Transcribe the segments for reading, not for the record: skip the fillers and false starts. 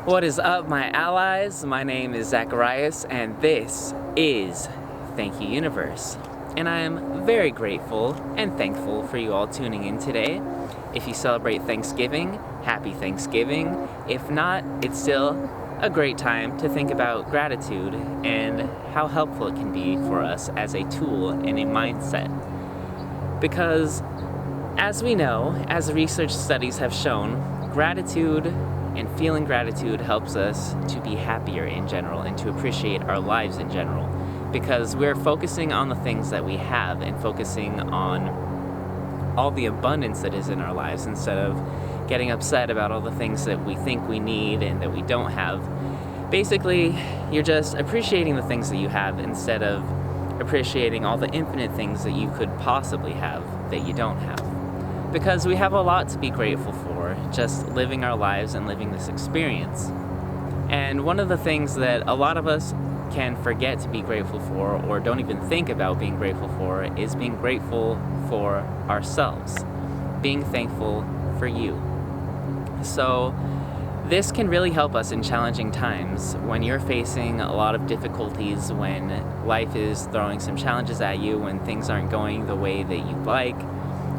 What is up, my allies? My name is Zacharias, and this is Thank You Universe. And I am very grateful and thankful for you all tuning in today. If you celebrate Thanksgiving, happy Thanksgiving. If not, it's still a great time to think about gratitude and how helpful it can be for us as a tool and a mindset. Because, as we know, as research studies have shown, gratitude and feeling gratitude helps us to be happier in general and to appreciate our lives in general. Because we're focusing on the things that we have and focusing on all the abundance that is in our lives instead of getting upset about all the things that we think we need and that we don't have. Basically, you're just appreciating the things that you have instead of appreciating all the infinite things that you could possibly have that you don't have. Because we have a lot to be grateful for, just living our lives and living this experience. And one of the things that a lot of us can forget to be grateful for, or don't even think about being grateful for, is being grateful for ourselves. Being thankful for you. So this can really help us in challenging times when you're facing a lot of difficulties, when life is throwing some challenges at you, when things aren't going the way that you'd like.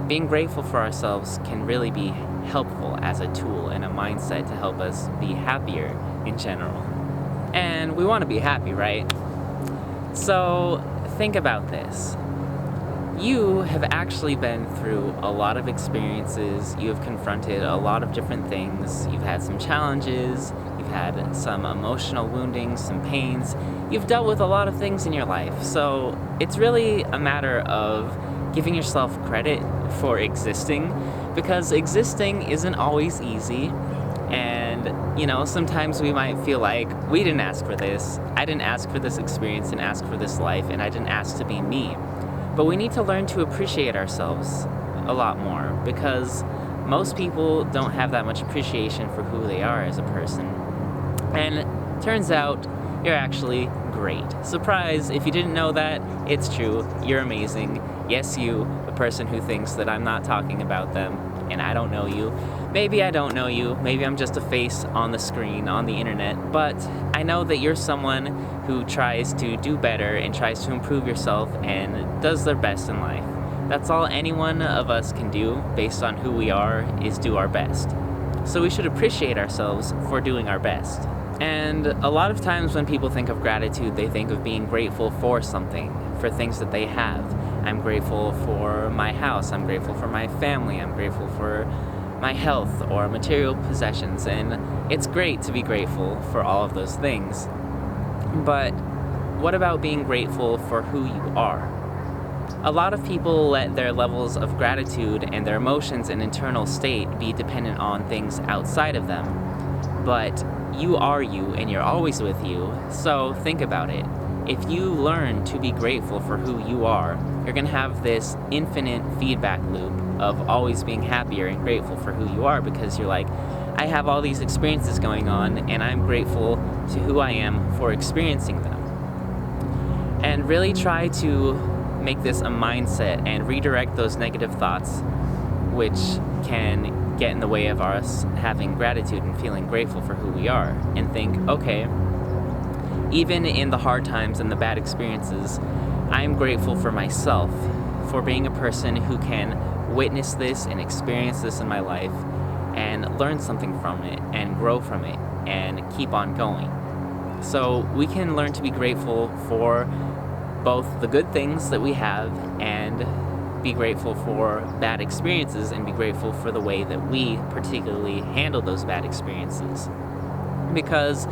Being grateful for ourselves can really be helpful as a tool and a mindset to help us be happier in general. And we want to be happy, right? So think about this. You have actually been through a lot of experiences. You have confronted a lot of different things. You've had some challenges. You've had some emotional woundings, some pains. You've dealt with a lot of things in your life. So it's really a matter of giving yourself credit for existing, because existing isn't always easy. And, sometimes we might feel like we didn't ask for this. I didn't ask for this experience and ask for this life, and I didn't ask to be me. But we need to learn to appreciate ourselves a lot more, because most people don't have that much appreciation for who they are as a person. And it turns out you're actually great. Surprise, if you didn't know that, it's true. You're amazing. Yes, you, the person who thinks that I'm not talking about them and I don't know you. Maybe I don't know you. Maybe I'm just a face on the screen, on the internet. But I know that you're someone who tries to do better and tries to improve yourself and does their best in life. That's all any one of us can do based on who we are, is do our best. So we should appreciate ourselves for doing our best. And a lot of times when people think of gratitude, they think of being grateful for something, for things that they have. I'm grateful for my house, I'm grateful for my family, I'm grateful for my health or material possessions, and it's great to be grateful for all of those things. But what about being grateful for who you are? A lot of people let their levels of gratitude and their emotions and internal state be dependent on things outside of them. But you are you, and you're always with you, so think about it. If you learn to be grateful for who you are, you're going to have this infinite feedback loop of always being happier and grateful for who you are, because you're like, I have all these experiences going on, and I'm grateful to who I am for experiencing them. And really try to make this a mindset and redirect those negative thoughts, which can get in the way of us having gratitude and feeling grateful for who we are, and think, okay, even in the hard times and the bad experiences, I'm grateful for myself, for being a person who can witness this and experience this in my life and learn something from it and grow from it and keep on going. So we can learn to be grateful for both the good things that we have and be grateful for bad experiences, and be grateful for the way that we particularly handle those bad experiences. Because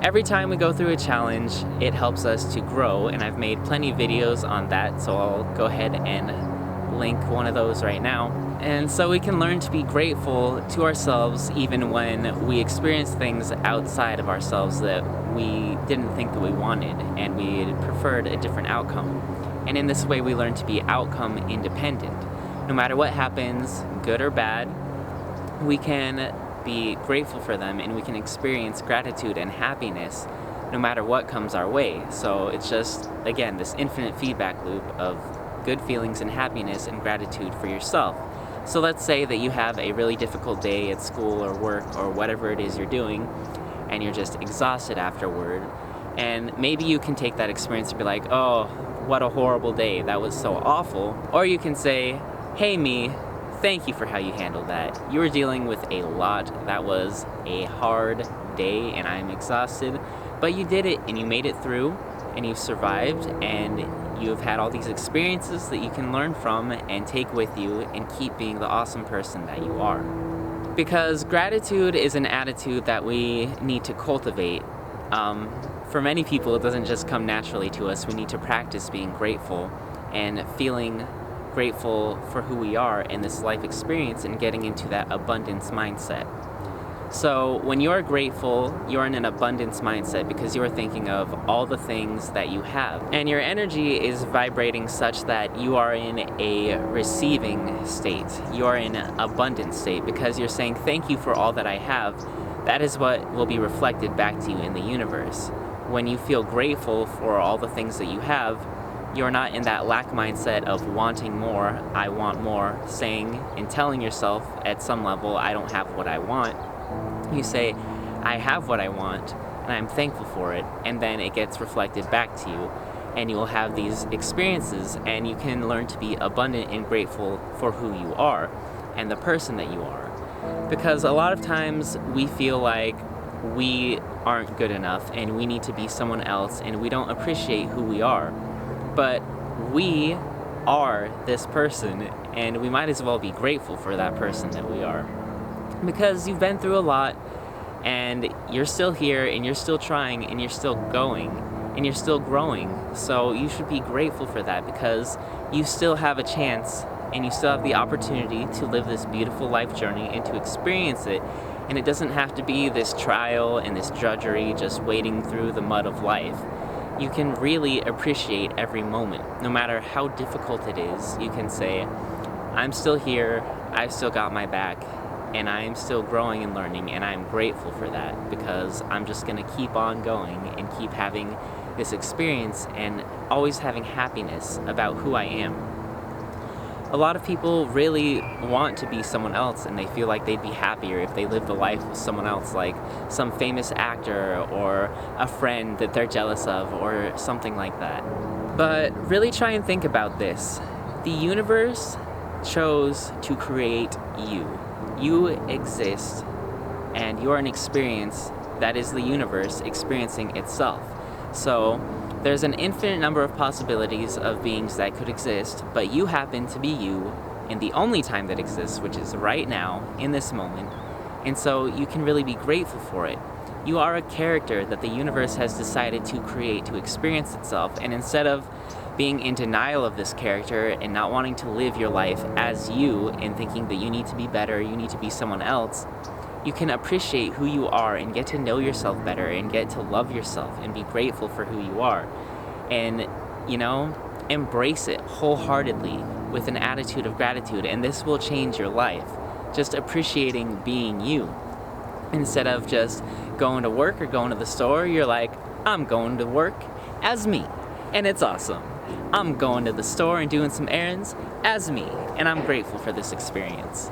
every time we go through a challenge, it helps us to grow, and I've made plenty of videos on that, so I'll go ahead and link one of those right now. And so we can learn to be grateful to ourselves even when we experience things outside of ourselves that we didn't think that we wanted, and we preferred a different outcome. And in this way, we learn to be outcome independent. No matter what happens, good or bad, we can be grateful for them, and we can experience gratitude and happiness no matter what comes our way. So it's just, again, this infinite feedback loop of good feelings and happiness and gratitude for yourself. So let's say that you have a really difficult day at school or work or whatever it is you're doing, and you're just exhausted afterward. And maybe you can take that experience and be like, oh, what a horrible day, that was so awful. Or you can say, hey me, thank you for how you handled that. You were dealing with a lot. That was a hard day and I'm exhausted, but you did it and you made it through and you survived, and you've had all these experiences that you can learn from and take with you and keep being the awesome person that you are. Because gratitude is an attitude that we need to cultivate. For many people, it doesn't just come naturally to us. We need to practice being grateful and feeling grateful for who we are in this life experience and getting into that abundance mindset. So when you're grateful, you're in an abundance mindset because you're thinking of all the things that you have. And your energy is vibrating such that you are in a receiving state. You are in an abundant state because you're saying, thank you for all that I have. That is what will be reflected back to you in the universe. When you feel grateful for all the things that you have, you're not in that lack mindset of wanting more, I want more, saying and telling yourself at some level, I don't have what I want. You say, I have what I want, and I'm thankful for it, and then it gets reflected back to you, and you will have these experiences, and you can learn to be abundant and grateful for who you are, and the person that you are. Because a lot of times we feel like we aren't good enough, and we need to be someone else, and we don't appreciate who we are. But we are this person, and we might as well be grateful for that person that we are. Because you've been through a lot, and you're still here, and you're still trying, and you're still going, and you're still growing. So you should be grateful for that, because you still have a chance, and you still have the opportunity to live this beautiful life journey and to experience it. And it doesn't have to be this trial and this drudgery just wading through the mud of life. You can really appreciate every moment. No matter how difficult it is, you can say, I'm still here, I've still got my back, and I'm still growing and learning, and I'm grateful for that, because I'm just going to keep on going and keep having this experience and always having happiness about who I am. A lot of people really want to be someone else, and they feel like they'd be happier if they lived a life with someone else, like some famous actor or a friend that they're jealous of or something like that. But really try and think about this. The universe chose to create you. You exist, and you're an experience that is the universe experiencing itself. So there's an infinite number of possibilities of beings that could exist, but you happen to be you in the only time that exists, which is right now, in this moment. And so you can really be grateful for it. You are a character that the universe has decided to create to experience itself, and instead of being in denial of this character and not wanting to live your life as you and thinking that you need to be better, you need to be someone else, you can appreciate who you are and get to know yourself better and get to love yourself and be grateful for who you are. And, embrace it wholeheartedly with an attitude of gratitude, and this will change your life. Just appreciating being you. Instead of just going to work or going to the store, you're like, I'm going to work as me, and it's awesome. I'm going to the store and doing some errands as me, and I'm grateful for this experience.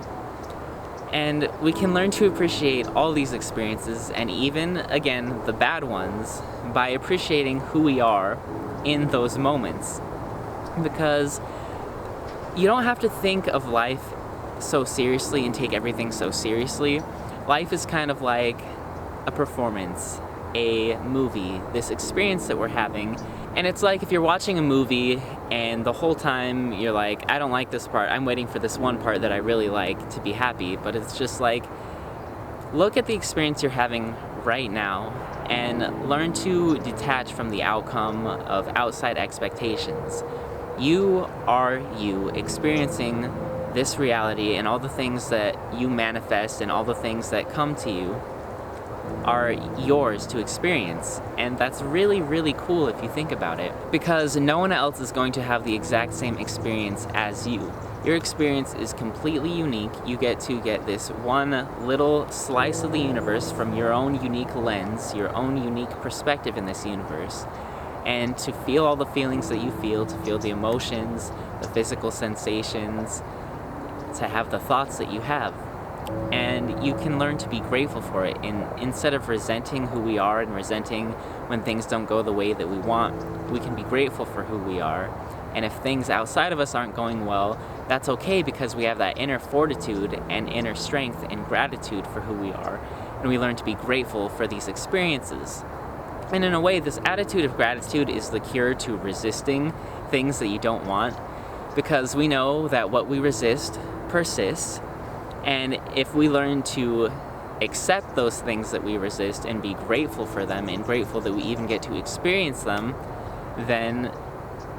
And we can learn to appreciate all these experiences, and even, again, the bad ones, by appreciating who we are in those moments. Because you don't have to think of life so seriously and take everything so seriously. Life is kind of like a performance, a movie, this experience that we're having. And it's like if you're watching a movie and the whole time you're like, I don't like this part, I'm waiting for this one part that I really like to be happy. But it's just like, look at the experience you're having right now and learn to detach from the outcome of outside expectations. You are you experiencing this reality, and all the things that you manifest and all the things that come to you are yours to experience. And that's really, really cool if you think about it, because no one else is going to have the exact same experience as you. Your experience is completely unique. You get to get this one little slice of the universe from your own unique lens, your own unique perspective in this universe, and to feel all the feelings that you feel, to feel the emotions, the physical sensations, to have the thoughts that you have. And you can learn to be grateful for it. And instead of resenting who we are and resenting when things don't go the way that we want, we can be grateful for who we are. And if things outside of us aren't going well, that's okay, because we have that inner fortitude and inner strength and gratitude for who we are. And we learn to be grateful for these experiences. And in a way, this attitude of gratitude is the cure to resisting things that you don't want, because we know that what we resist persists. And if we learn to accept those things that we resist and be grateful for them, and grateful that we even get to experience them, then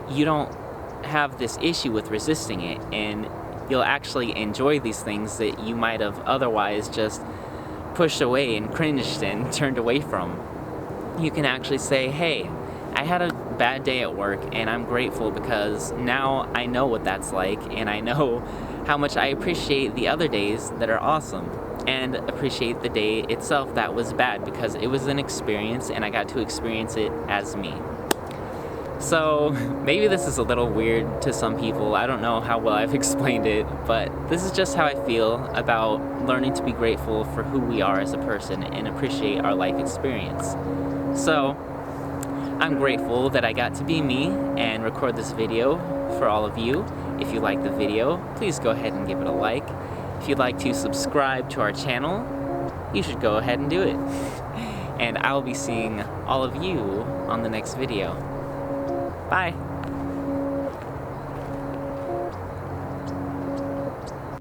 you don't have this issue with resisting it, and you'll actually enjoy these things that you might have otherwise just pushed away and cringed and turned away from. You can actually say, hey, I had a bad day at work and I'm grateful because now I know what that's like, and I know how much I appreciate the other days that are awesome, and appreciate the day itself that was bad because it was an experience and I got to experience it as me. So maybe this is a little weird to some people. I don't know how well I've explained it, but this is just how I feel about learning to be grateful for who we are as a person and appreciate our life experience. So I'm grateful that I got to be me and record this video for all of you. If you like the video, please go ahead and give it a like. If you'd like to subscribe to our channel, you should go ahead and do it. And I'll be seeing all of you on the next video. Bye!